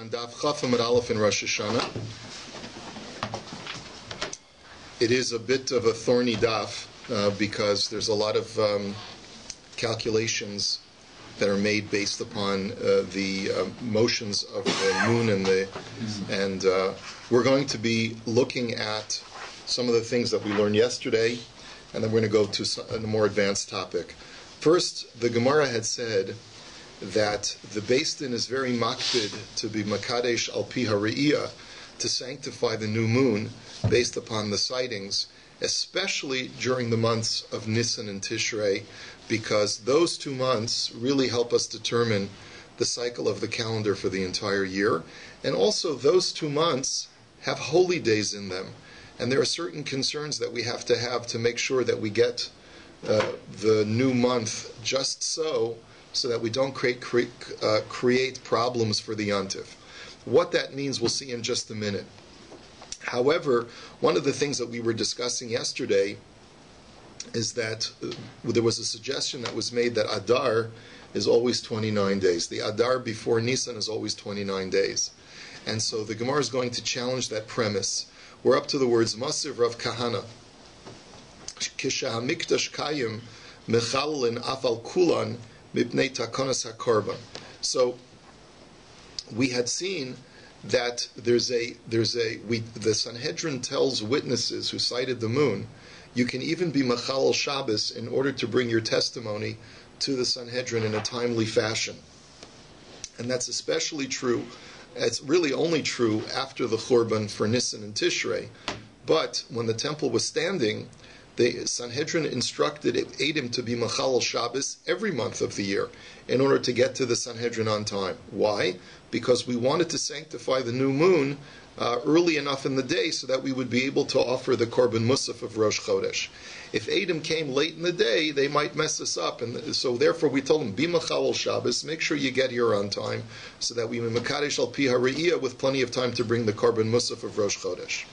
on DAF Chafam at Aleph in Rosh HaShana. It is a bit of a thorny DAF because there's a lot of calculations that are made based upon the motions of the moon and we're going to be looking at some of the things that we learned yesterday, and then we're going to go to a more advanced topic. First, the Gemara had said that the Beis Din is very makpid to be makadesh al pi hariyah, to sanctify the new moon based upon the sightings, especially during the months of Nisan and Tishrei, because those 2 months really help us determine the cycle of the calendar for the entire year. And also those 2 months have holy days in them. And there are certain concerns that we have to make sure that we get the new month just so that we don't create problems for the Yontif. What that means we'll see in just a minute. However, one of the things that we were discussing yesterday is that there was a suggestion that was made that Adar is always 29 days. The Adar before Nisan is always 29 days. And so the Gemara is going to challenge that premise. We're up to the words Masiv Rav Kahana. Kishahamikdash Kayim Mechalin Afal Kulan Mipnei Takonas HaKorban. So we had seen that the Sanhedrin tells witnesses who sighted the moon, you can even be Machal Shabbos in order to bring your testimony to the Sanhedrin in a timely fashion. And that's especially true, it's really only true after the Churban for Nisan and Tishrei. But when the temple was standing, the Sanhedrin instructed Eidim to be Machal Shabbos every month of the year in order to get to the Sanhedrin on time. Why? Because we wanted to sanctify the new moon early enough in the day so that we would be able to offer the Korban Musaf of Rosh Chodesh. If Eidim came late in the day, they might mess us up, and so therefore we told them, be Machal Shabbos, make sure you get here on time, so that we may Makadesh al Pi Hariyah with plenty of time to bring the Korban Musaf of Rosh Chodesh.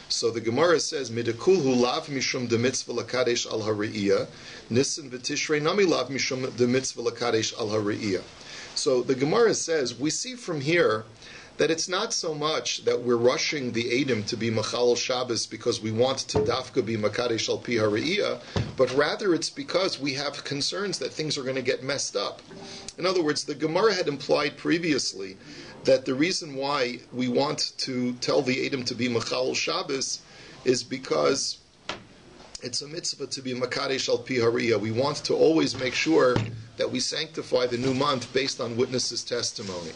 So the Gemara says, Midakulhu lav mishum de mitzvah lakadesh al hariyah, Nisan v'tishrei nami lav mishum de mitzvah lakadesh al hariyah. So the Gemara says, we see from here that it's not so much that we're rushing the Eidim to be Machal Shabbos because we want to dafka be Makadesh al Pi Hariyah, but rather it's because we have concerns that things are going to get messed up. In other words, the Gemara had implied previously that the reason why we want to tell the Eidim to be Machal Shabbos is because it's a mitzvah to be Makadesh al Pi Hariyah. We want to always make sure that we sanctify the new month based on witnesses' testimony.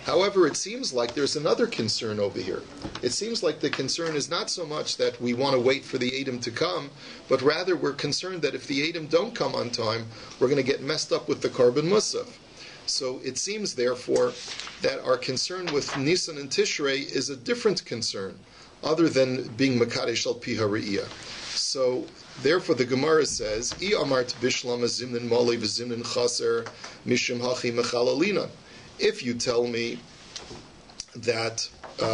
However, it seems like there's another concern over here. It seems like the concern is not so much that we want to wait for the Eidim to come, but rather we're concerned that if the Eidim don't come on time, we're going to get messed up with the Korban Musaf. So it seems, therefore, that our concern with Nisan and Tishrei is a different concern, other than being Makadesh al Pi Hariyah. So, therefore, the Gemara says, I amart bishlam zimnin mali v'zimnin chaser mishum hachi mechalalina. If you tell me that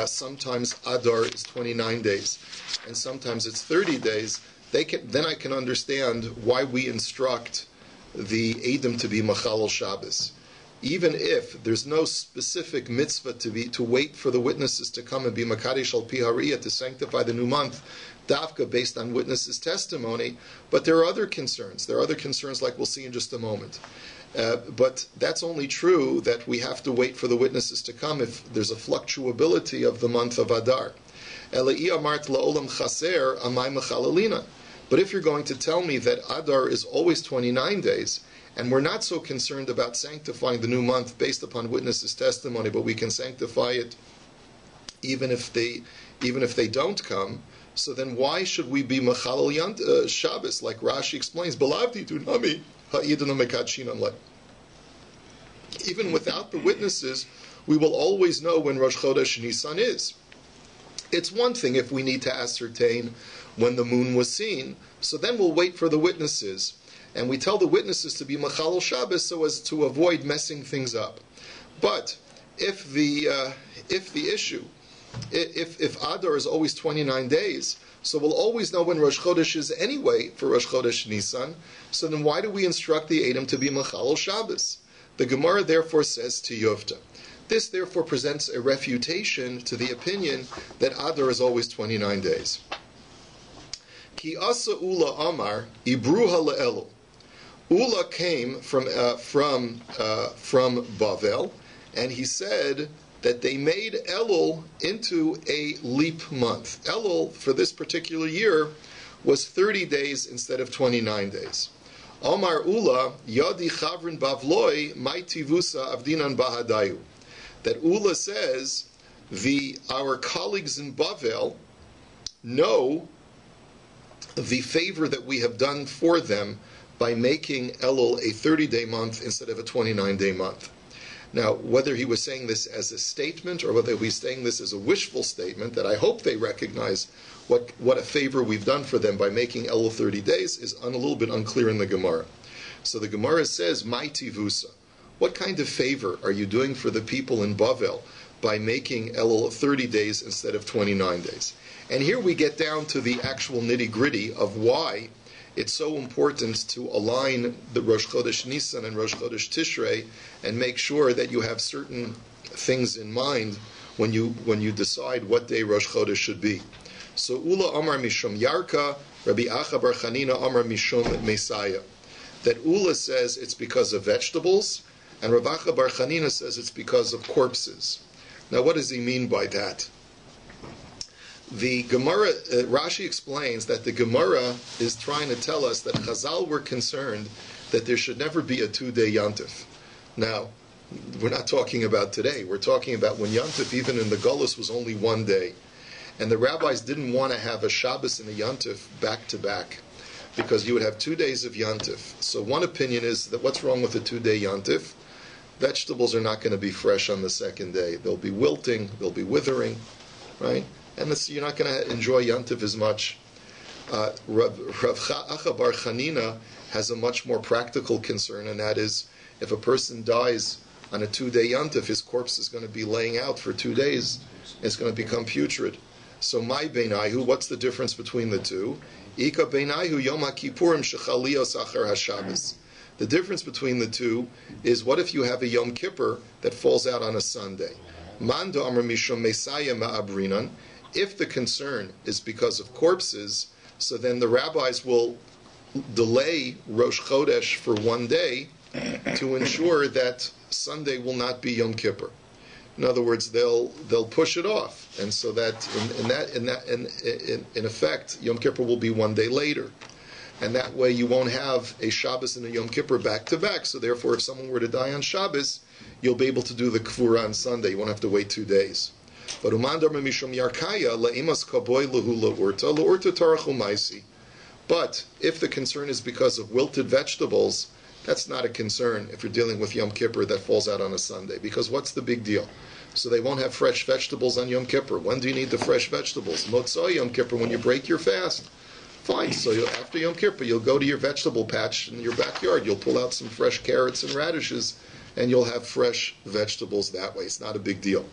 sometimes Adar is 29 days and sometimes it's 30 days, then I can understand why we instruct the Eidim to be Machal Shabbos. Even if there's no specific mitzvah to wait for the witnesses to come and be Makadesh al Pi Hariyah to sanctify the new month, dafka based on witnesses' testimony, but there are other concerns. There are other concerns like we'll see in just a moment. But that's only true that we have to wait for the witnesses to come if there's a fluctuability of the month of Adar. But if you're going to tell me that Adar is always 29 days, and we're not so concerned about sanctifying the new month based upon witnesses' testimony, but we can sanctify it even if they don't come, so then why should we be Machal Shabbos, like Rashi explains, even without the witnesses, we will always know when Rosh Chodesh Nisan is. It's one thing if we need to ascertain when the moon was seen, so then we'll wait for the witnesses, and we tell the witnesses to be Machal Shabbos so as to avoid messing things up. But if Adar is always 29 days, so we'll always know when Rosh Chodesh is anyway for Rosh Chodesh Nisan, so then why do we instruct the Eidim to be Machal Shabbos? The Gemara therefore says to Yovta, This therefore presents a refutation to the opinion that Adar is always 29 days. Ki asa Ula Amar Ibruha le'elu. Ula came from Bavel, and he said that they made Elul into a leap month. Elul, for this particular year, was 30 days instead of 29 days. Omar Ula, Yadi Chavrin Bavloi, Maitivusa Avdinan Bahadayu. That Ula says, our colleagues in Bavel know the favor that we have done for them by making Elul a 30-day month instead of a 29-day month. Now, whether he was saying this as a statement or whether he was saying this as a wishful statement, that I hope they recognize what a favor we've done for them by making Elul 30 days, is a little bit unclear in the Gemara. So the Gemara says, Mai tivusa. What kind of favor are you doing for the people in Bavel by making Elul 30 days instead of 29 days? And here we get down to the actual nitty-gritty of why it's so important to align the Rosh Chodesh Nisan and Rosh Chodesh Tishrei and make sure that you have certain things in mind when you decide what day Rosh Chodesh should be. So Ula Amar Mishum Yarka, Rabbi Acha Bar Chanina Amar Mishum Mesaya. That Ula says it's because of vegetables, and Rabbi Acha Bar Chanina says it's because of corpses. Now what does he mean by that? The Gemara, Rashi explains that the Gemara is trying to tell us that Chazal were concerned that there should never be a 2-day Yantif. Now, we're not talking about today. We're talking about when Yantif, even in the Golus, was only 1 day. And the rabbis didn't want to have a Shabbos and a Yantif back to back, because you would have 2 days of Yantif. So one opinion is that what's wrong with a 2-day Yantif? Vegetables are not going to be fresh on the second day. They'll be wilting, they'll be withering, right? And you're not going to enjoy Yantif as much. Rav Acha Bar Chanina has a much more practical concern, and that is, if a person dies on a 2-day Yantif, his corpse is going to be laying out for 2 days. It's going to become putrid. So, my Beinaihu, what's the difference between the two? Ika Beinaihu Yom HaKippurim Shechaliyos Achar HaShabbos. The difference between the two is, what if you have a Yom Kippur that falls out on a Sunday? Mando Amar Mishum Mesaya Ma'abrinan. If the concern is because of corpses, so then the rabbis will delay Rosh Chodesh for 1 day to ensure that Sunday will not be Yom Kippur. In other words, they'll push it off, and so that in effect, Yom Kippur will be 1 day later, and that way you won't have a Shabbos and a Yom Kippur back to back. So therefore, if someone were to die on Shabbos, you'll be able to do the Kfura on Sunday. You won't have to wait 2 days. But umandar mishum yarkaya la'imas kaboy lehu laurta tarachu maisi. But if the concern is because of wilted vegetables, that's not a concern if you're dealing with Yom Kippur that falls out on a Sunday, because what's the big deal? So they won't have fresh vegetables on Yom Kippur. When do you need the fresh vegetables? Motzai Yom Kippur, when you break your fast. Fine, so after Yom Kippur, you'll go to your vegetable patch in your backyard. You'll pull out some fresh carrots and radishes, and you'll have fresh vegetables that way. It's not a big deal.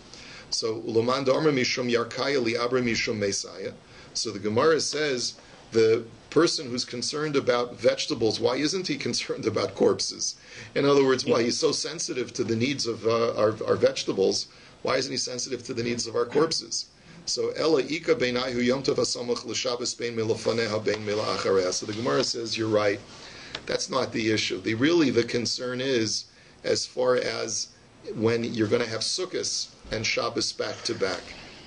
So Ulaman Dharma Mishum Yarkaya Liabra Mishum Mesaya. So the Gemara says the person who's concerned about vegetables, why isn't he concerned about corpses? In other words, why he's so sensitive to the needs of our vegetables, why isn't he sensitive to the needs of our corpses? So Ela Ika Beinahu Yom Tov Hasamach L'Shabbos Bein Milafaneha Bein Mila Achareha. So the Gemara says, you're right. That's not the issue. The concern is as far as when you're going to have Sukkos and Shabbos back to back.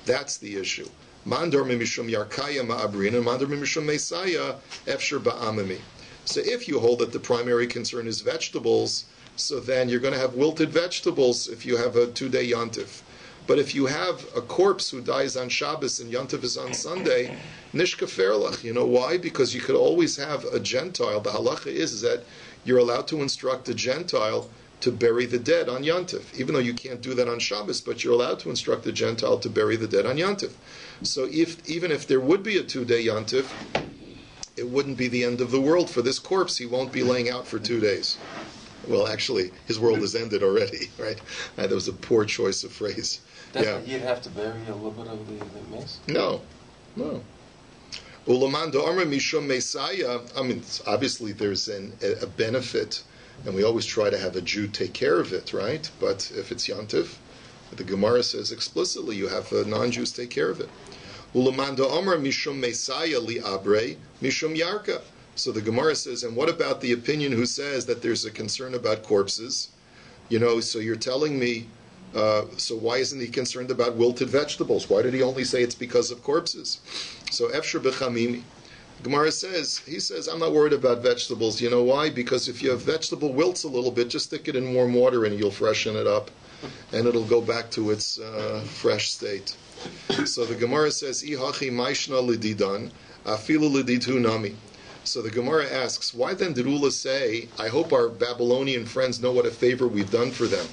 That's the issue. Mandor mimishum yarkaya ma'abrina, mandor mimishum mesaya efshir ba'amami. So if you hold that the primary concern is vegetables, so then you're going to have wilted vegetables if you have a 2-day yontif. But if you have a corpse who dies on Shabbos and yontif is on Sunday, nishka ferlach. You know why? Because you could always have a Gentile. The halacha is that you're allowed to instruct a Gentile to bury the dead on Yantif, even though you can't do that on Shabbos, but you're allowed to instruct the Gentile to bury the dead on Yantif. So even if there would be a 2-day Yantif, it wouldn't be the end of the world for this corpse. He won't be laying out for 2 days. Well, actually, his world has ended already, right? That was a poor choice of phrase. You'd have to bury a little bit of the mess? No. Ulamando Amra Mishum Mesaya, I mean, obviously there's a benefit, and we always try to have a Jew take care of it, right? But if it's Yantif, The Gemara says explicitly, you have non-Jews take care of it. Ulamanda Omer mishum Mesaya li abre mishum yarka. So the Gemara says, and what about the opinion who says that there's a concern about corpses? So you're telling me, so why isn't he concerned about wilted vegetables? Why did he only say it's because of corpses? So Efshar b'chamimi. Gemara says, he says, I'm not worried about vegetables. You know why? Because if your vegetable wilts a little bit, just stick it in warm water and you'll freshen it up, and it'll go back to its fresh state. So the Gemara says, Ihachi maishna lididan, afilu liditu nami. So the Gemara asks, why then did Ula say, I hope our Babylonian friends know what a favor we've done for them?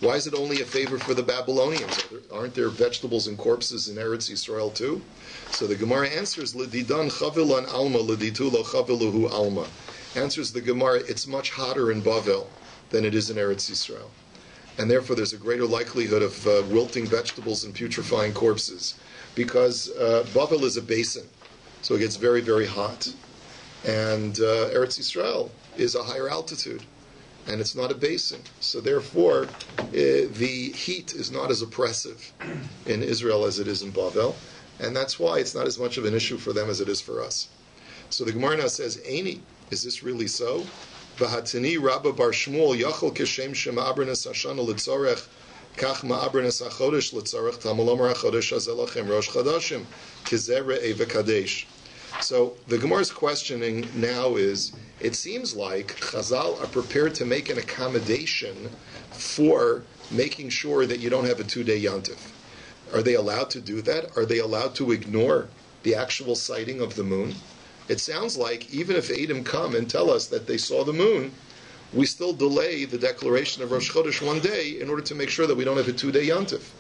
Why is it only a favor for the Babylonians? Aren't there vegetables and corpses in Eretz Yisrael too? So the Gemara answers, L'didan chavilan alma, l'ditu lo chaviluhu alma. Answers the Gemara, it's much hotter in Bavel than it is in Eretz Yisrael. And therefore there's a greater likelihood of wilting vegetables and putrefying corpses. Because Bavel is a basin, so it gets very, very hot. And Eretz Yisrael is a higher altitude, and it's not a basin. So therefore, the heat is not as oppressive in Israel as it is in Bavel, and that's why it's not as much of an issue for them as it is for us. So the Gemara now says, Eini, is this really so? V'hatini Rabba Bar Shmuel Yachol Keshem Shem Abernes Hashana L'tzorech Kach Ma'abernes HaChodesh L'tzorech Tamalomar HaChodesh Hazelachem Rosh Chadashim Kizeh Re'eh V'kadesh. So the Gemara's questioning now is, it seems like Chazal are prepared to make an accommodation for making sure that you don't have a 2-day Yontif. Are they allowed to do that? Are they allowed to ignore the actual sighting of the moon? It sounds like even if Edom come and tell us that they saw the moon, we still delay the declaration of Rosh Chodesh 1 day in order to make sure that we don't have a 2-day Yontif.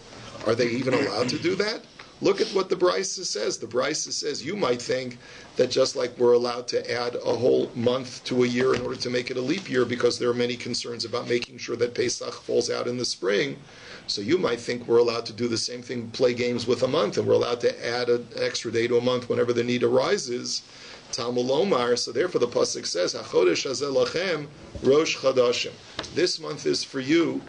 Are they even allowed to do that? Look at what the Brisa says. The Brisa says you might think that just like we're allowed to add a whole month to a year in order to make it a leap year because there are many concerns about making sure that Pesach falls out in the spring, so you might think we're allowed to do the same thing, play games with a month, and we're allowed to add an extra day to a month whenever the need arises. Talmud Lomar, so therefore the Pasuk says, HaChodesh hazeh lachem Rosh Chadashim. This month is for you,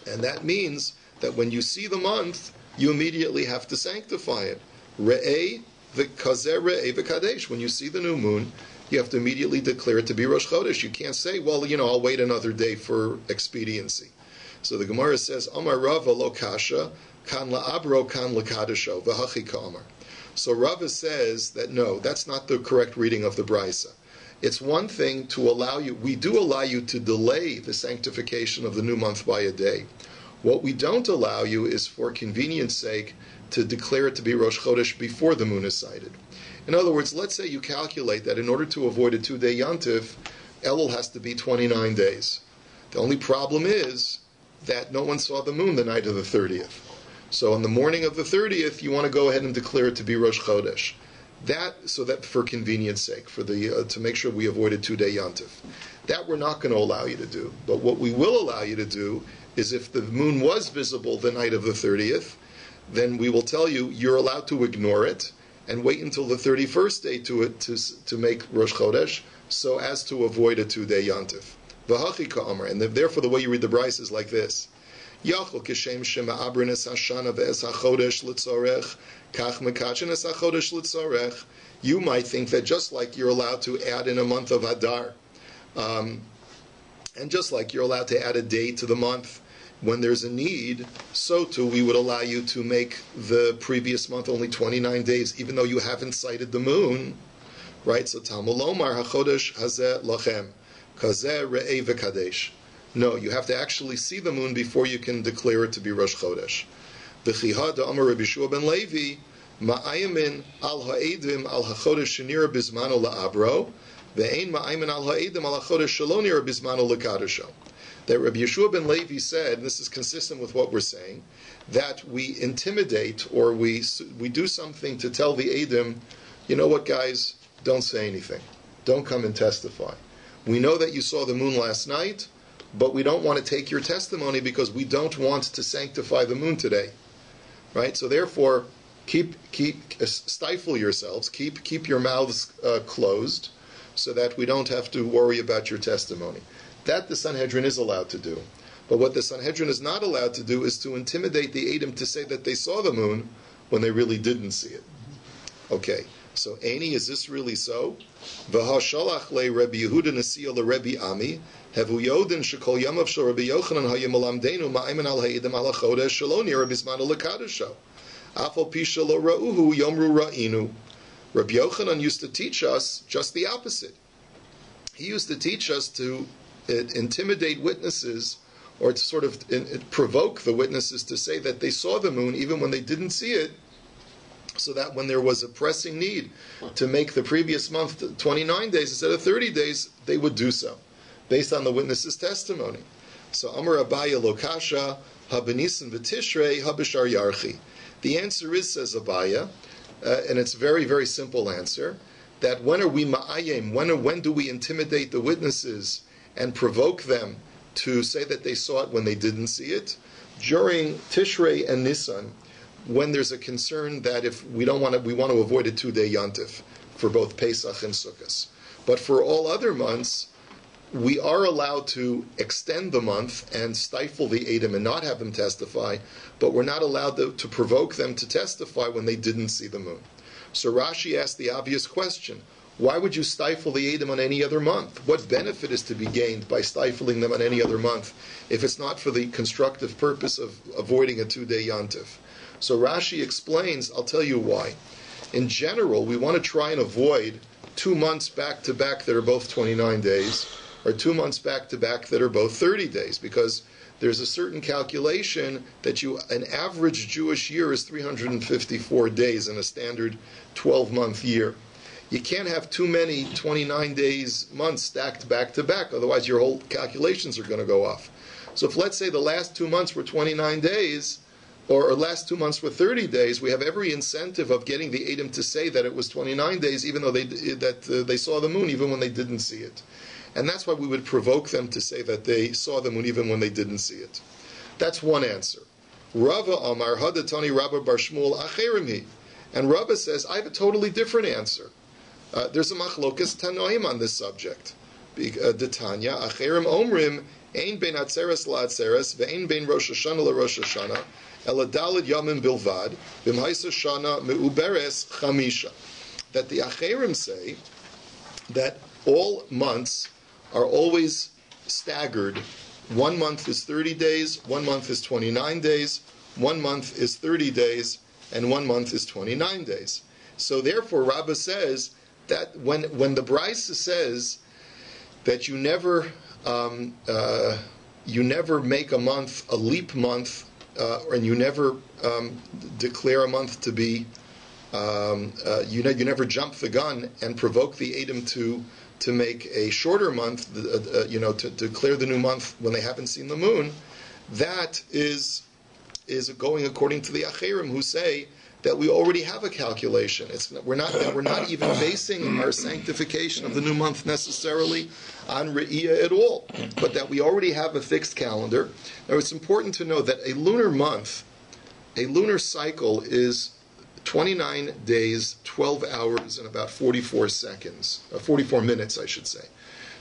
and that means that when you see the month, you immediately have to sanctify it. Re'eh v'kazeh re'eh v'kadesh. When you see the new moon, you have to immediately declare it to be Rosh Chodesh. You can't say, well, I'll wait another day for expediency. So the Gemara says, Amar Rava lo kasha, kan la'abro kan l'kadesho, v'hachi ka'amar. So Rava says that no, that's not the correct reading of the Brisa. It's one thing to allow you, we do allow you to delay the sanctification of the new month by a day. What we don't allow you is, for convenience sake, to declare it to be Rosh Chodesh before the moon is sighted. In other words, let's say you calculate that in order to avoid a 2-day Yontif, Elul has to be 29 days. The only problem is that no one saw the moon the night of the 30th. So on the morning of the 30th, you want to go ahead and declare it to be Rosh Chodesh. So that for convenience sake, for the to make sure we avoid a 2-day Yontif. That we're not going to allow you to do. But what we will allow you to do is if the moon was visible the night of the 30th, then we will tell you you're allowed to ignore it and wait until the 31st day to make Rosh Chodesh, so as to avoid a 2-day Yontif. V'hachi ka'amar, and therefore the way you read the Bryce is like this. Yachol kishem shema abrinas hashana ve'es hachodesh litzorech, kach mekachenes hachodesh litzorech. You might think that just like you're allowed to add in a month of Adar, and just like you're allowed to add a day to the month when there's a need, so too we would allow you to make the previous month only 29 days, even though you haven't sighted the moon, right? So Talmud Lomar HaChodesh hazeh lachem kazeh re'eh v'kadesh. No, you have to actually see the moon before you can declare it to be Rosh Chodesh. V'chiha da'amar Rabbi Shua ben Levi ma'ayamin al ha'edim al hachodesh shenira bizmano la'abro ve'ein ma'ayamin al ha'edim al hachodesh shalonira bizmano l'kadesho. That Rabbi Yeshua ben Levi said, and this is consistent with what we're saying, that we intimidate or we do something to tell the Edim, you know what, guys, don't say anything. Don't come and testify. We know that you saw the moon last night, but we don't want to take your testimony because we don't want to sanctify the moon today. Right? So therefore, stifle yourselves, keep your mouths closed, so that we don't have to worry about your testimony. That the Sanhedrin is allowed to do. But what the Sanhedrin is not allowed to do is to intimidate the Edom to say that they saw the moon when they really didn't see it. Okay, so Aini, is this really so? V'hashalach le Rabbi Yehuda Nasiya le Rabbi Ami, hevu yodin shekol yamav shel Rabbi Yochanan hayamalamdenu ma'iman al ha'edem al ha'chodesh shelo nira bismanu lekadesho. Afal pisha lo ra'uhu yomru ra'inu. Rabbi Yochanan used to teach us just the opposite. He used to teach us to intimidate witnesses, or to sort of provoke the witnesses to say that they saw the moon even when they didn't see it, so that when there was a pressing need to make the previous month 29 days instead of 30 days, they would do so, based on the witness's testimony. So, Amar Abaya Lokasha, Habenisan V'Tishrei, Habishar Yarchi. The answer is, says Abaya, and it's a very, very simple answer, that when are we ma'ayim, when do we intimidate the witnesses and provoke them to say that they saw it when they didn't see it? During Tishrei and Nisan, when there's a concern that if we want to avoid a 2-day yontif for both Pesach and Sukkot. But for all other months, we are allowed to extend the month and stifle the Edom and not have them testify, but we're not allowed to provoke them to testify when they didn't see the moon. So Rashi asked the obvious question: why would you stifle the Edom on any other month? What benefit is to be gained by stifling them on any other month if it's not for the constructive purpose of avoiding a 2-day yontif? So Rashi explains, I'll tell you why. In general, we want to try and avoid 2 months back-to-back that are both 29 days, or 2 months back-to-back that are both 30 days, because there's a certain calculation that an average Jewish year is 354 days in a standard 12-month year. You can't have too many 29 days months stacked back-to-back, otherwise your whole calculations are going to go off. So if, let's say, the last 2 months were 29 days, or last 2 months were 30 days, we have every incentive of getting the Edom to say that it was 29 days, even though they saw the moon, even when they didn't see it. And that's why we would provoke them to say that they saw the moon, even when they didn't see it. That's one answer. Rava Amar Hadatani Rabba Bar Shmuel Acherimi. And Rabba says, I have a totally different answer. There's a machlokas tanoim on this subject. Detanya Acherim Omrim Ein Ben Atzeres La Atzeres Ve'ein Ben Rosh HaShana La Rosh HaShana Eladalid Yamim Bilvad B'mhaisa Shana Meuberes Chamisha. That the Acherim say that all months are always staggered. 1 month is 30 days, 1 month is 29 days, 1 month is 30 days, and 1 month is 29 days. So therefore, Rabbah says that when the Brisa says that you never make a month a leap month, and you never declare a month to be, you never jump the gun and provoke the Edom to make a shorter month, to declare the new month when they haven't seen the moon. That is going according to the Acherim, who say that we already have a calculation. We're not even basing our sanctification of the new month necessarily on Re'iyah at all, but that we already have a fixed calendar. Now, it's important to know that a lunar month, a lunar cycle, is 29 days, 12 hours, and about 44 seconds, 44 minutes, I should say.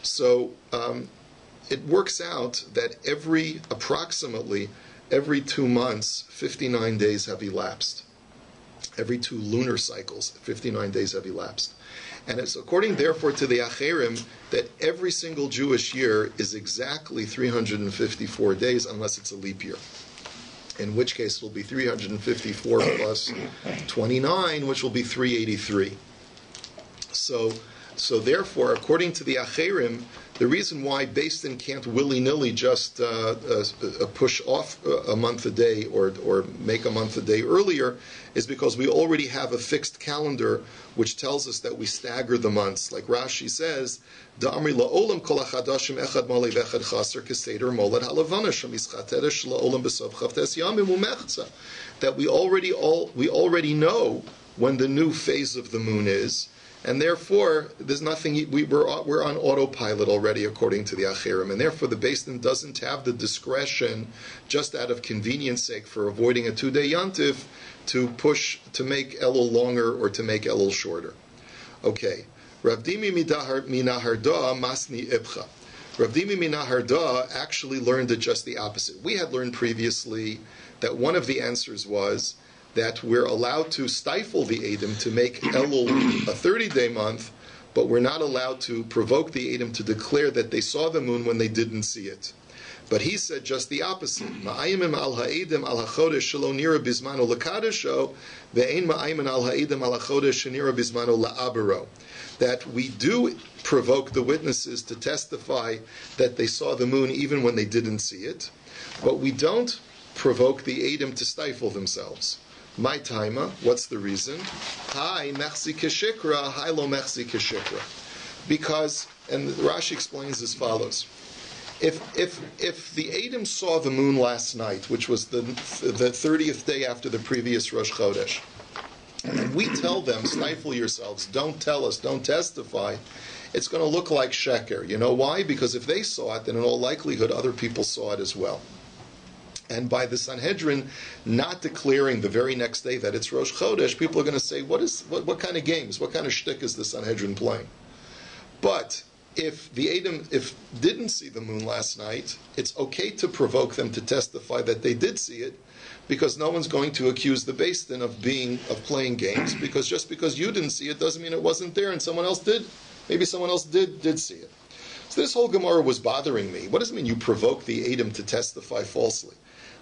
So it works out that approximately every 2 months, 59 days have elapsed. Every 2 lunar cycles, 59 days have elapsed. And it's according, therefore, to the Acherim that every single Jewish year is exactly 354 days, unless it's a leap year. In which case it will be 354 plus 29, which will be 383. So therefore, according to the Acherim, the reason why Beis Din can't willy-nilly just push off a month a day or make a month a day earlier is because we already have a fixed calendar which tells us that we stagger the months. Like Rashi says, Da'amri la'olam kol ha'chadashim echad malei v'echad chaser keseder molad ha'lavana shemischatedish la'olam b'sov chavtes yamim u'mechza. That we already know when the new phase of the moon is, and therefore there's nothing. We're on autopilot already, according to the Acherim, and therefore the Beis Din doesn't have the discretion, just out of convenience sake, for avoiding a 2-day yontif, to make Elul longer or to make Elul shorter. Okay, Rav Dimi minaharda masni ibcha. Rav Dimi Minaharda actually learned it just the opposite. We had learned previously that one of the answers was that we're allowed to stifle the Edom to make Elul a 30-day month, but we're not allowed to provoke the Edom to declare that they saw the moon when they didn't see it. But he said just the opposite. Ma'ayimim al ha'edim al ha'chodesh shelo nira bizmano l'kadesho, ve'ein ma'ayimin al ha'edim al ha'chodesh shenira bizmano la'abero. That we do provoke the witnesses to testify that they saw the moon even when they didn't see it, but we don't provoke the Edom to stifle themselves. My taima, what's the reason? Hi, mechzi keshikra, hi lo mechzi keshikra. Because, and Rashi explains as follows. If the Edom saw the moon last night, which was the 30th day after the previous Rosh Chodesh, and we tell them, stifle yourselves, don't tell us, don't testify, it's going to look like sheker. You know why? Because if they saw it, then in all likelihood other people saw it as well. And by the Sanhedrin not declaring the very next day that it's Rosh Chodesh, people are going to say, what kind of games, what kind of shtick is the Sanhedrin playing? But if the Edom didn't see the moon last night, it's okay to provoke them to testify that they did see it, because no one's going to accuse the Beis Din of playing games, because just because you didn't see it doesn't mean it wasn't there and someone else did. Maybe someone else did see it. So this whole Gemara was bothering me. What does it mean you provoke the Edom to testify falsely?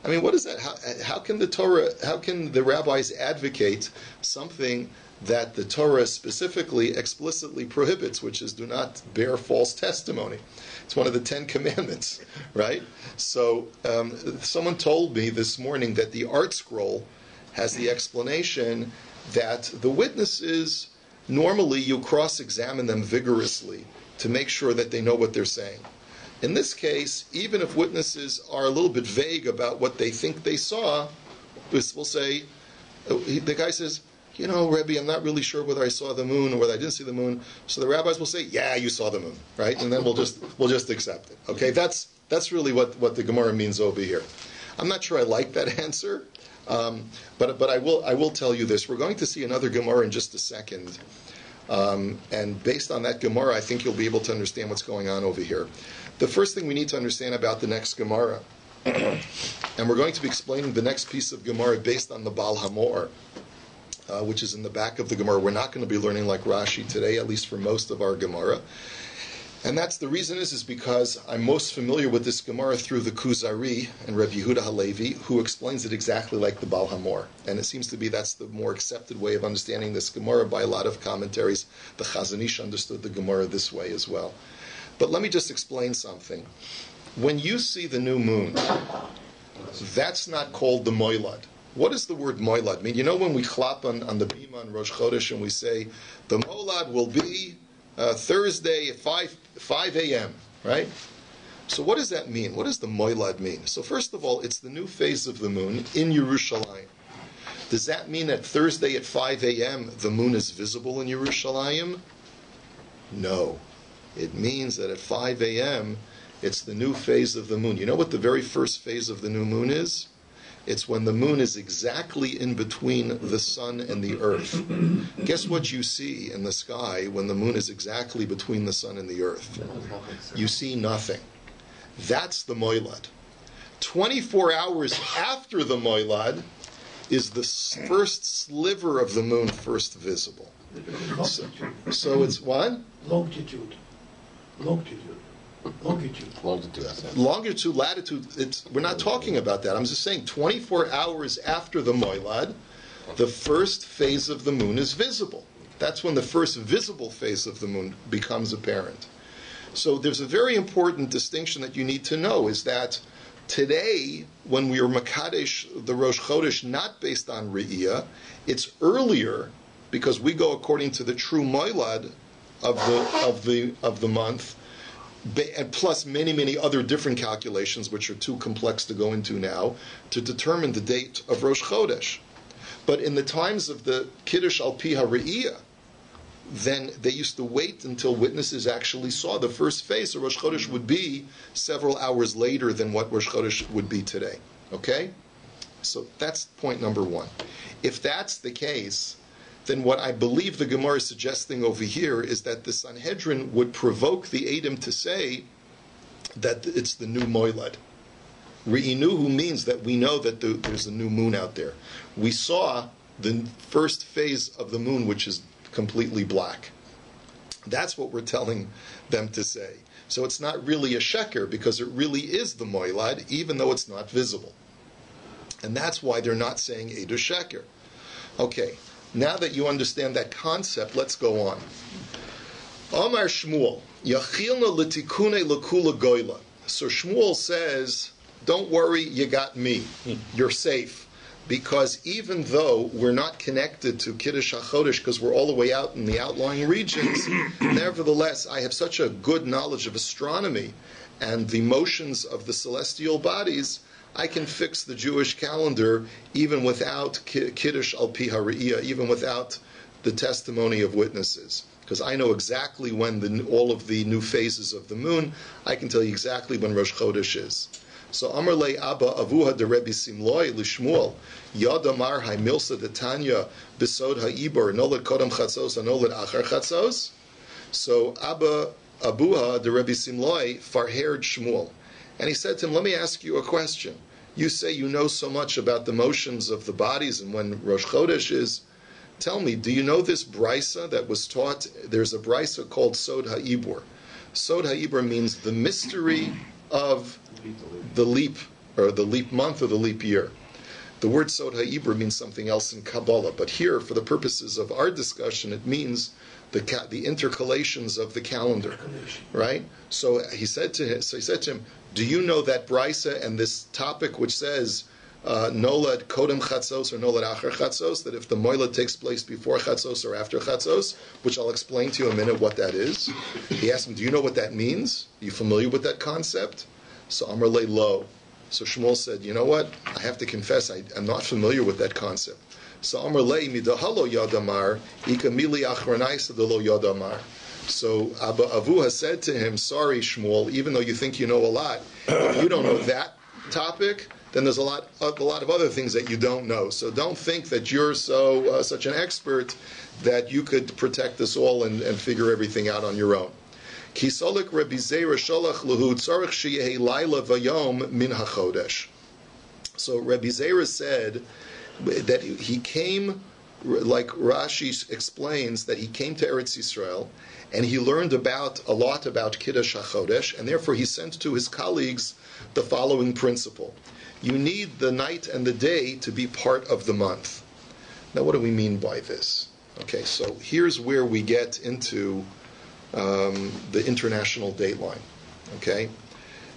I mean, what is that? How can the rabbis advocate something that the Torah specifically, explicitly prohibits, which is do not bear false testimony? It's one of the 10 commandments, right? So someone told me this morning that the Art Scroll has the explanation that the witnesses, normally you cross-examine them vigorously to make sure that they know what they're saying. In this case, even if witnesses are a little bit vague about what they think they saw, we'll say, the guy says, you know, Rabbi, I'm not really sure whether I saw the moon or whether I didn't see the moon. So the rabbis will say, yeah, you saw the moon, right? And then we'll just accept it. Okay, that's really what the Gemara means over here. I'm not sure I like that answer, but I will tell you this. We're going to see another Gemara in just a second. And based on that Gemara, I think you'll be able to understand what's going on over here. The first thing we need to understand about the next Gemara, and we're going to be explaining the next piece of Gemara based on the Baal Hamor, which is in the back of the Gemara. We're not going to be learning like Rashi today, at least for most of our Gemara. And that's the reason is because I'm most familiar with this Gemara through the Kuzari and Rabbi Yehuda Halevi, who explains it exactly like the Baal Hamor. And it seems to be that's the more accepted way of understanding this Gemara by a lot of commentaries. The Chazon Ish understood the Gemara this way as well. But let me just explain something. When you see the new moon, that's not called the Moilad. What does the word Moilad mean? You know when we chlap on the Bima on Rosh Chodesh and we say, the Moilad will be Thursday at 5 a.m., right? So what does that mean? What does the Moilad mean? So first of all, it's the new phase of the moon in Yerushalayim. Does that mean that Thursday at 5 a.m. the moon is visible in Yerushalayim? No. It means that at 5 a.m. it's the new phase of the moon. You know what the very first phase of the new moon is? It's when the moon is exactly in between the sun and the earth. Guess what you see in the sky when the moon is exactly between the sun and the earth? You see nothing. That's the Moilad. 24 hours after the Moilad is the first sliver of the moon first visible. So it's what? Longitude, latitude. We're not talking about that. I'm just saying 24 hours after the Moilad, the first phase of the moon is visible. That's when the first visible phase of the moon becomes apparent. So there's a very important distinction that you need to know, is that today, when we are Makadesh, the Rosh Chodesh, not based on Re'iyah, it's earlier because we go according to the true Moilad of the month, and plus many other different calculations which are too complex to go into now, to determine the date of Rosh Chodesh. But in the times of the Kiddush al Pi HaRe'iyah, then they used to wait until witnesses actually saw the first phase. So Rosh Chodesh would be several hours later than what Rosh Chodesh would be today. Okay? So that's point number one. If that's the case, then what I believe the Gemara is suggesting over here is that the Sanhedrin would provoke the Edom to say that it's the new moilad. Re'inuhu means that we know that there's a new moon out there. We saw the first phase of the moon, which is completely black. That's what we're telling them to say. So it's not really a sheker, because it really is the moilad, even though it's not visible. And that's why they're not saying Eidu Sheker. Okay, now that you understand that concept, let's go on. Amar Shmuel, Yachilna l'tikune l'kula goyla. So Shmuel says, don't worry, you got me. You're safe. Because even though we're not connected to Kiddush HaChodesh, because we're all the way out in the outlying regions, nevertheless, I have such a good knowledge of astronomy and the motions of the celestial bodies, I can fix the Jewish calendar even without Kiddush al pi hariyah, even without the testimony of witnesses. Because I know exactly when all of the new phases of the moon, I can tell you exactly when Rosh Chodesh is. So Amar le Abba Avuha de Rebbe Simloi Lishmuel Yad Amar Haimilsa de Tanya Besod Haibor Nolad Kodam Chatzos Nolad Achar Chatzos. So Abba Abuha de Rebbe Simloi farhered Shmuel, and he said to him, let me ask you a question. You say you know so much about the motions of the bodies and when Rosh Chodesh is. Tell me, do you know this brisa that was taught? There's a brisa called Sod HaIbor. Sod HaIbor means the mystery of the leap, or the leap month, or the leap year. The word Sod HaIbor means something else in Kabbalah, but here, for the purposes of our discussion, it means the intercalations of the calendar, right? So he said to him, do you know that brisa and this topic which says Nolad Kodem Chatzos or Nolad Achar Chatzos, that if the Moilad takes place before Chatzos or after Chatzos, which I'll explain to you in a minute what that is. He asked him, do you know what that means? Are you familiar with that concept? So Amar le lo. So Shmuel said, you know what? I have to confess, I'm not familiar with that concept. So Amar le midahalo yadamar, ika mili achranaisa delo yadamar. So Abba Avu has said to him, sorry Shmuel, even though you think you know a lot, if you don't know that topic, then there's a lot of other things that you don't know. So don't think that you're such an expert that you could protect us all and figure everything out on your own. Kisolik Rabbi Zera Sholach Lahu Tzarich Sheyehi Laila Vayom Min HaChodesh. So Rabbi Zera said that he came, like Rashi explains, that he came to Eretz Yisrael and he learned a lot about Kiddush HaChodesh, and therefore he sent to his colleagues the following principle. You need the night and the day to be part of the month. Now, what do we mean by this? Okay, so here's where we get into the international dateline. Okay,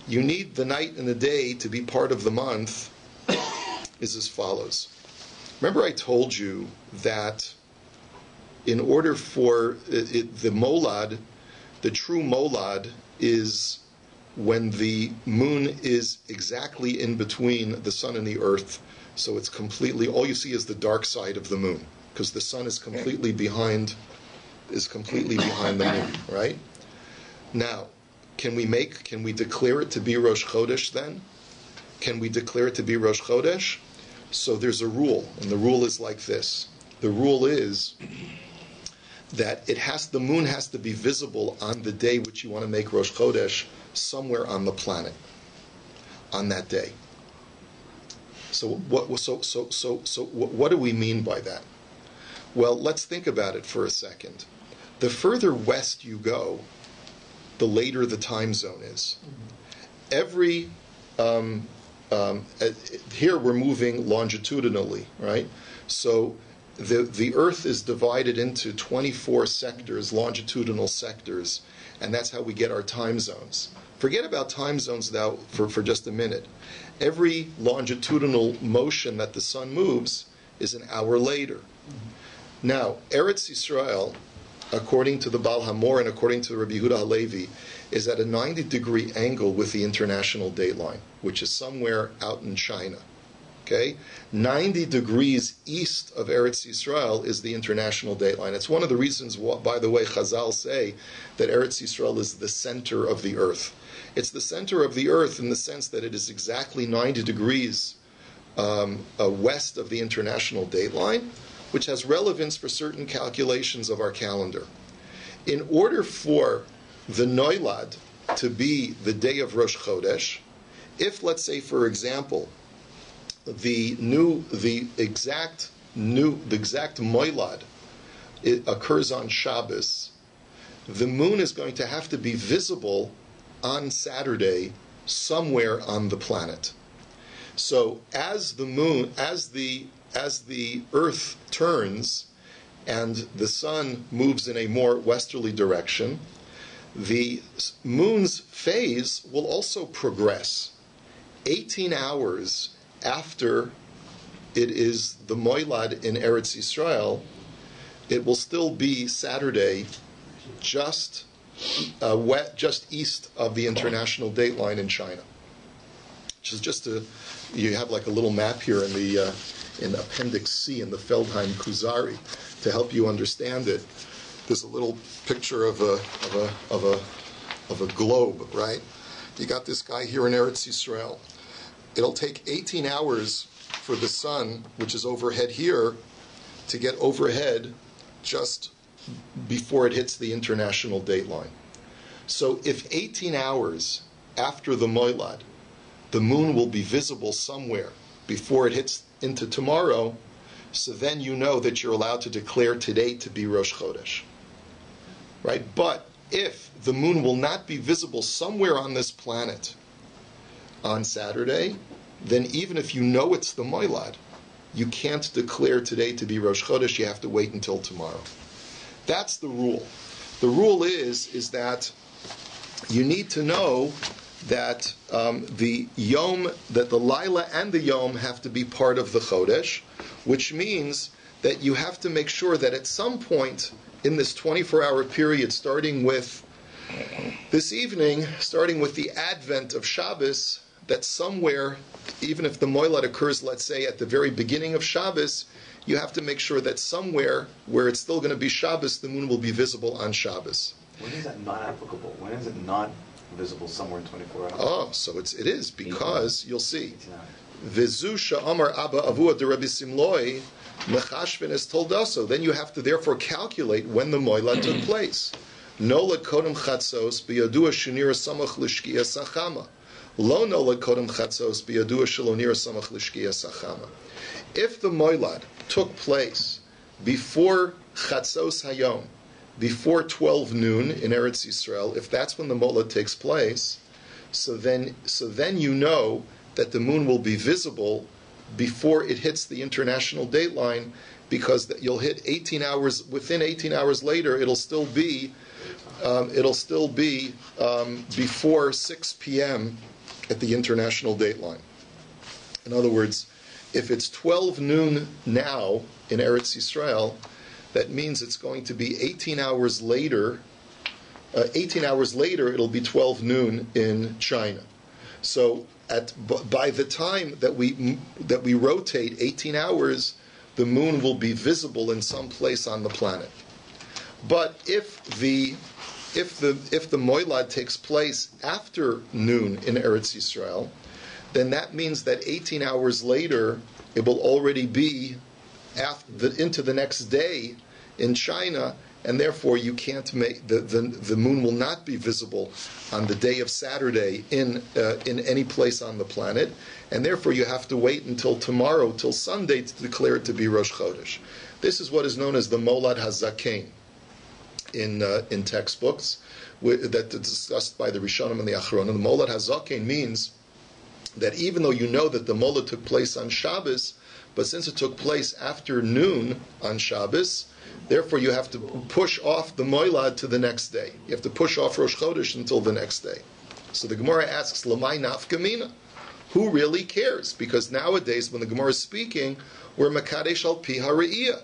you need the night and the day to be part of the month is as follows. Remember I told you that in order for the molad, the true molad is when the moon is exactly in between the sun and the earth, so it's completely, all you see is the dark side of the moon, because the sun is completely behind the moon, right? Now, can we declare it to be Rosh Chodesh then? Can we declare it to be Rosh Chodesh? So there's a rule, and the rule is like this. The rule is that the moon has to be visible on the day which you want to make Rosh Chodesh somewhere on the planet on that day. So what do we mean by that? Well, let's think about it for a second. The further west you go, the later the time zone is. Every here we're moving longitudinally, right? So the Earth is divided into 24 sectors, longitudinal sectors, and that's how we get our time zones. Forget about time zones now for just a minute. Every longitudinal motion that the sun moves is an hour later. Now, Eretz Yisrael, according to the Baal Hamor and according to Rabbi Yehuda Halevi, is at a 90-degree angle with the international dateline, which is somewhere out in China. Okay? 90 degrees east of Eretz Yisrael is the international dateline. It's one of the reasons, by the way, Chazal say that Eretz Yisrael is the center of the earth. It's the center of the earth in the sense that it is exactly 90 degrees west of the international dateline, which has relevance for certain calculations of our calendar. In order for the Noilad to be the day of Rosh Chodesh, if, let's say, for example, the exact moilad, it occurs on Shabbos, the moon is going to have to be visible on Saturday somewhere on the planet. So as the Earth turns and the sun moves in a more westerly direction, the moon's phase will also progress. 18 hours after it is the Moilad in Eretz Yisrael, it will still be Saturday, just east of the international date line in China. Which is you have like a little map here in Appendix C in the Feldheim Kuzari to help you understand it. There's a little picture of a globe, right? You got this guy here in Eretz Yisrael. It'll take 18 hours for the sun, which is overhead here, to get overhead just before it hits the international date line. So if 18 hours after the Moilad, the moon will be visible somewhere before it hits into tomorrow, so then you know that you're allowed to declare today to be Rosh Chodesh. Right? But if the moon will not be visible somewhere on this planet on Saturday, then even if you know it's the Moilad, you can't declare today to be Rosh Chodesh. You have to wait until tomorrow. That's the rule. The rule is that you need to know that the Laila and the Yom have to be part of the Chodesh, which means that you have to make sure that at some point in this 24-hour period, starting with this evening, starting with the advent of Shabbos, that somewhere, even if the Moilad occurs, let's say, at the very beginning of Shabbos, you have to make sure that somewhere where it's still going to be Shabbos, the moon will be visible on Shabbos. When is that not applicable? When is it not visible somewhere in 24 hours? Oh, so it is, because you'll see. V'zu sha'amar abba avua de Rabbi Simloi mechashvin is told also. Then you have to therefore calculate when the Moilad took place. Nolad kodem chatzos b'yadua shenira samach l'shkiya sachama. Lo nolad kodem chatzos b'yadua shalonira samach l'shkiya sachama. If the Moilad took place before chatzos hayom, before 12 noon in Eretz Yisrael, if that's when the Moilad takes place, so then you know that the moon will be visible before it hits the international date line, because you'll hit 18 hours. Within 18 hours later, it'll still be before 6 p.m. at the international date line. In other words, if it's 12 noon now in Eretz Yisrael, that means it's going to be 18 hours later. 18 hours later, it'll be 12 noon in China. So by the time that we rotate 18 hours, the moon will be visible in some place on the planet. But if the Moilad takes place after noon in Eretz Yisrael, then that means that 18 hours later it will already be into the next day in China, and therefore you can't make the moon will not be visible on the day of Saturday in any place on the planet, and therefore you have to wait until tomorrow, till Sunday, to declare it to be Rosh Chodesh. This is what is known as the Molad HaZaken in textbooks that are discussed by the Rishonim and the Achronim. The Molad HaZaken means that even though you know that the Molad took place on Shabbos, but since it took place after noon on Shabbos, therefore you have to push off the Moilad to the next day. You have to push off Rosh Chodesh until the next day. So the Gemara asks, Lamai nafkamina? Who really cares? Because nowadays, when the Gemara is speaking, we're Makadesh al pi hariyah.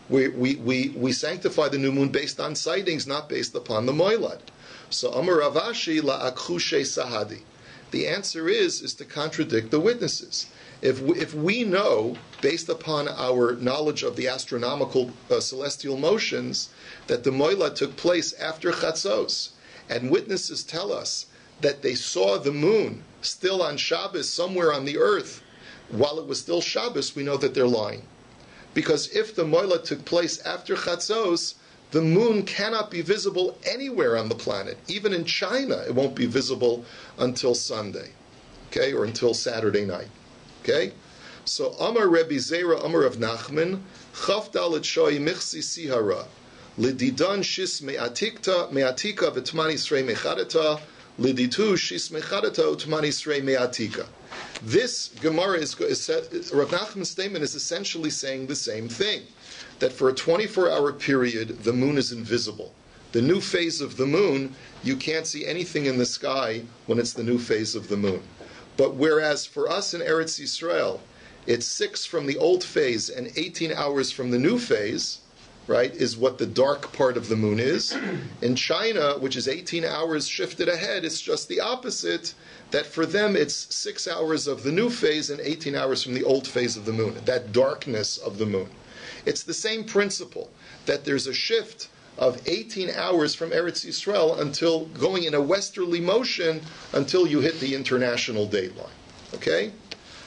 We sanctify the new moon based on sightings, not based upon the Moilad. So Amar Ravashi la'akhushe sahadi. The answer is to contradict the witnesses. If we know, based upon our knowledge of the astronomical celestial motions, that the Moilad took place after Chatzos, and witnesses tell us that they saw the moon still on Shabbos somewhere on the earth while it was still Shabbos, we know that they're lying. Because if the Moilad took place after Chatzos, The moon cannot be visible anywhere on the planet. Even in China, it won't be visible until Sunday, okay, or until Saturday night, okay? So, Amar Rebbe Zera, Amar of Nachman, Chaf Dalet Shoi Michsi Sihara, Lididan Shis Me'atika V'Tmani Srei Mechadata, Liditu Shis Mechadata Utmani Srei Me'atika. This Gemara Rav Nachman's statement is essentially saying the same thing, that for a 24-hour period, the moon is invisible. The new phase of the moon, you can't see anything in the sky when it's the new phase of the moon. But whereas for us in Eretz Yisrael, it's 6 from the old phase and 18 hours from the new phase, right, is what the dark part of the moon is. In China, which is 18 hours shifted ahead, it's just the opposite, that for them it's 6 hours of the new phase and 18 hours from the old phase of the moon, that darkness of the moon. It's the same principle, that there's a shift of 18 hours from Eretz Yisrael until going in a westerly motion until you hit the international dateline. Okay?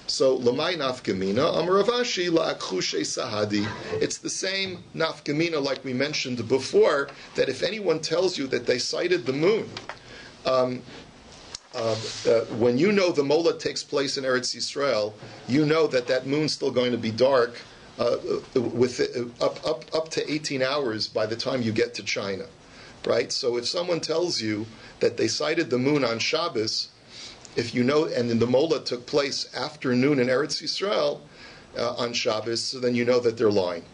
So, Lamai Nafkamina, Amaravashi La'akhushe Sahadi. It's the same Nafkamina like we mentioned before, that if anyone tells you that they sighted the moon, when you know the Molad takes place in Eretz Yisrael, you know that that moon's still going to be dark with up to 18 hours by the time you get to China, right? So if someone tells you that they sighted the moon on Shabbos, if you know, and then the Molad took place afternoon in Eretz Yisrael on Shabbos, so then you know that they're lying.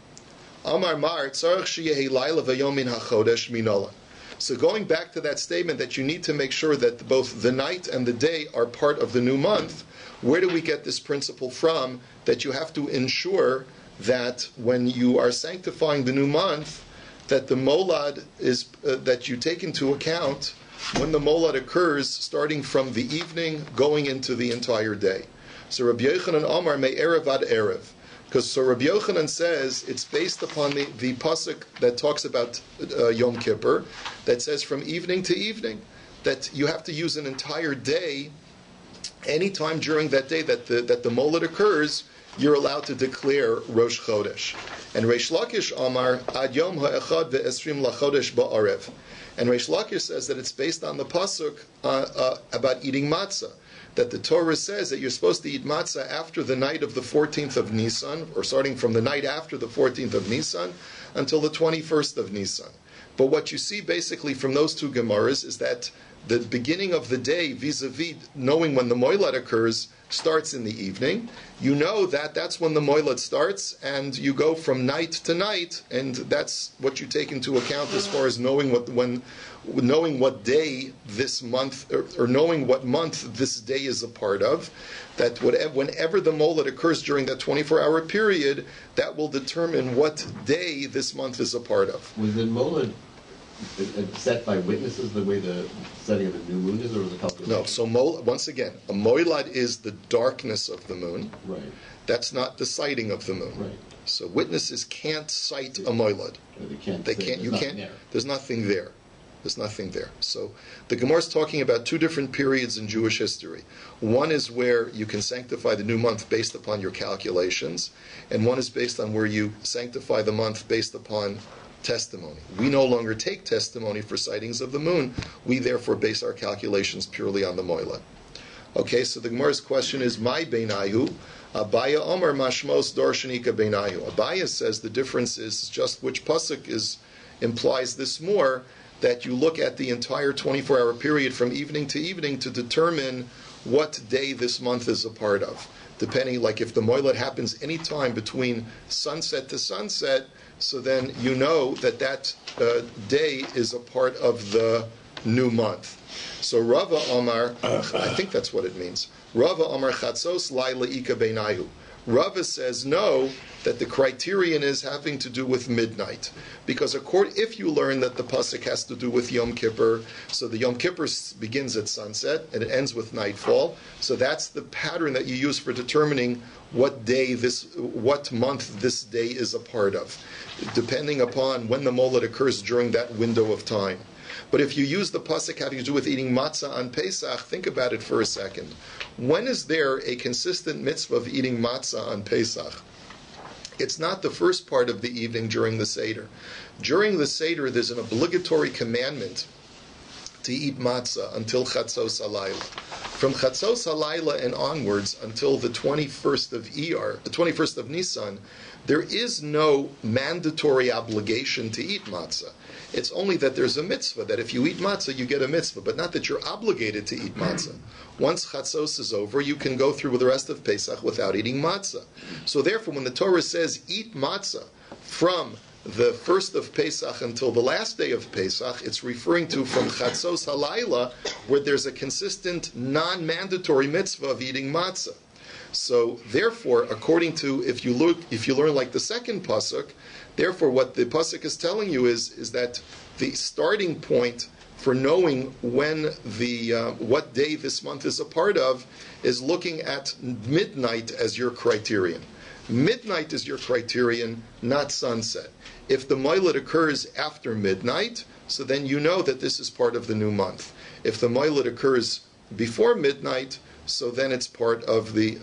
Amar Mar tzarich sheyehi laila v'yomin hachodesh minola. So going back to that statement that you need to make sure that both the night and the day are part of the new month, where do we get this principle from, that you have to ensure that when you are sanctifying the new month, that the molad is that you take into account when the molad occurs, starting from the evening going into the entire day. So Rabbi Yochanan Amar me erev ad erev, because so Rabbi Yochanan says it's based upon the pasuk that talks about Yom Kippur, that says from evening to evening, that you have to use an entire day. Any time during that day that the molad occurs, you're allowed to declare Rosh Chodesh. And Reish Lakish Amar Ad Yom Ha'echad ve'esrim lachodesh ba'arev. And Reish Lakish says that it's based on the pasuk about eating matzah. That the Torah says that you're supposed to eat matzah after the night of the 14th of Nisan, or starting from the night after the 14th of Nisan until the 21st of Nisan. But what you see basically from those two Gemaras is that the beginning of the day, vis-a-vis knowing when the moilad occurs, starts in the evening. You know that that's when the moilad starts, and you go from night to night, and that's what you take into account as far as knowing what day this month, or knowing what month this day is a part of. That whenever the moilad occurs during that 24-hour period, that will determine what day this month is a part of. Was the moilad set by witnesses the way the setting of the new moon is, or was it calculated? No. So once again, a moilad is the darkness of the moon. Right. That's not the sighting of the moon. Right. So witnesses can't sight a moilad. They can't. You can't. There's nothing there. There's nothing there. So the Gemara is talking about two different periods in Jewish history. One is where you can sanctify the new month based upon your calculations, and one is based on where you sanctify the month based upon testimony. We no longer take testimony for sightings of the moon. We therefore base our calculations purely on the moilad. Okay, so the Gemara's question is, "My beinayu." Abaya Omer Mashmos Darshanika beinayu. Abaya says the difference is just which pasuk implies this more, that you look at the entire 24-hour period from evening to evening to determine what day this month is a part of. Depending, like if the moilad happens any time between sunset to sunset, so then you know that day is a part of the new month. So Rava Omar, I think that's what it means. Rava Omar Chatzos Laila Ika Beinayu. Rava says no, that the criterion is having to do with midnight. Because if you learn that the pasuk has to do with Yom Kippur, so the Yom Kippur begins at sunset and it ends with nightfall, so that's the pattern that you use for determining what month this day is a part of, depending upon when the molad occurs during that window of time. But if you use the pasuk having to do with eating matzah on Pesach, think about it for a second. When is there a consistent mitzvah of eating matzah on Pesach? It's not the first part of the evening during the Seder. During the Seder, there's an obligatory commandment to eat matzah until Chatzos Halayla. From Chatzos Halayla and onwards until the 21st of Iyar, the 21st of Nisan, there is no mandatory obligation to eat matzah. It's only that there's a mitzvah, that if you eat matzah, you get a mitzvah, but not that you're obligated to eat matzah. Once Chatzos is over, you can go through the rest of Pesach without eating matzah. So therefore, when the Torah says, eat matzah from the first of Pesach until the last day of Pesach, it's referring to from Chatzos Halayla, where there's a consistent, non-mandatory mitzvah of eating matzah. So therefore, according to, if you learn like the second pasuk, therefore what the pasuk is telling you is that the starting point for knowing when what day this month is a part of is looking at midnight as your criterion. Midnight is your criterion, not sunset. If the moiled occurs after midnight, so then you know that this is part of the new month. If the moiled occurs before midnight, so then it's part of the,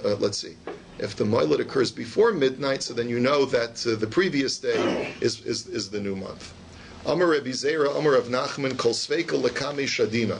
if the moiled occurs before midnight, so then you know that the previous day is the new month. Amar Rabbi Zera, Amar Rav Nachman, Kol Sveika Lekami Shadina.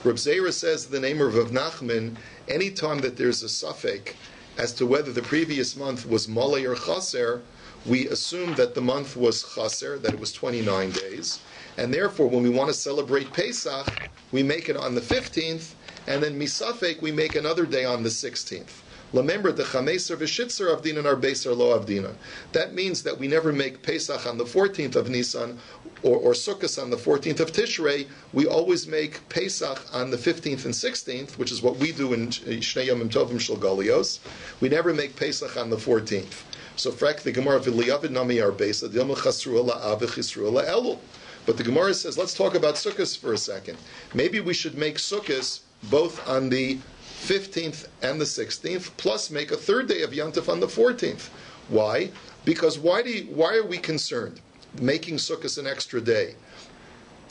Reb Zera says the name of Rav Nachman, anytime that there's a suffix as to whether the previous month was Malay or Chaser, we assume that the month was Chaser, that it was 29 days. And therefore, when we want to celebrate Pesach, we make it on the 15th, and then Misafek, we make another day on the 16th. Remember, the Chameser v'Shitzer Avdina and our Beisar Lo Avdina. That means that we never make Pesach on the 14th of Nisan, or Sukkot on the 14th of Tishrei. We always make Pesach on the 15th and 16th, which is what we do in Shnei Yomim Tovim Shel Galios. We never make Pesach on the 14th. So, frak the Gemara v'liyavid nami our Beisar Yom Chasru La'av v'Chisru La'elul. But the Gemara says, let's talk about Sukkot for a second. Maybe we should make Sukkot both on the 15th and the 16th, plus make a third day of Yontif on the 14th. Why? Because why are we concerned making Sukkot an extra day?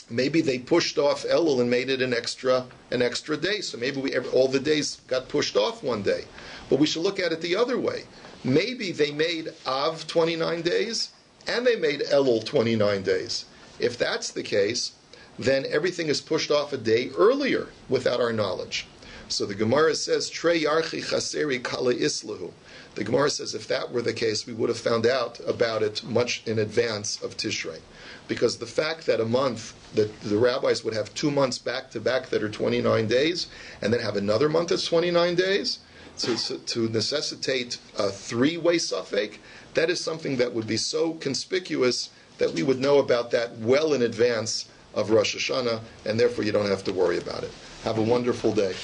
Maybe they pushed off Elul and made it an extra day. So maybe all the days got pushed off one day. But we should look at it the other way. Maybe they made Av 29 days and they made Elul 29 days. If that's the case, then everything is pushed off a day earlier without our knowledge. So the Gemara says, Trei Yarchi Chaseri Kala Islahu. The Gemara says if that were the case, we would have found out about it much in advance of Tishrei. Because the fact that a month, that the rabbis would have 2 months back to back that are 29 days, and then have another month that's 29 days, to necessitate a 3-way suffix, that is something that would be so conspicuous that we would know about that well in advance of Rosh Hashanah, and therefore you don't have to worry about it. Have a wonderful day.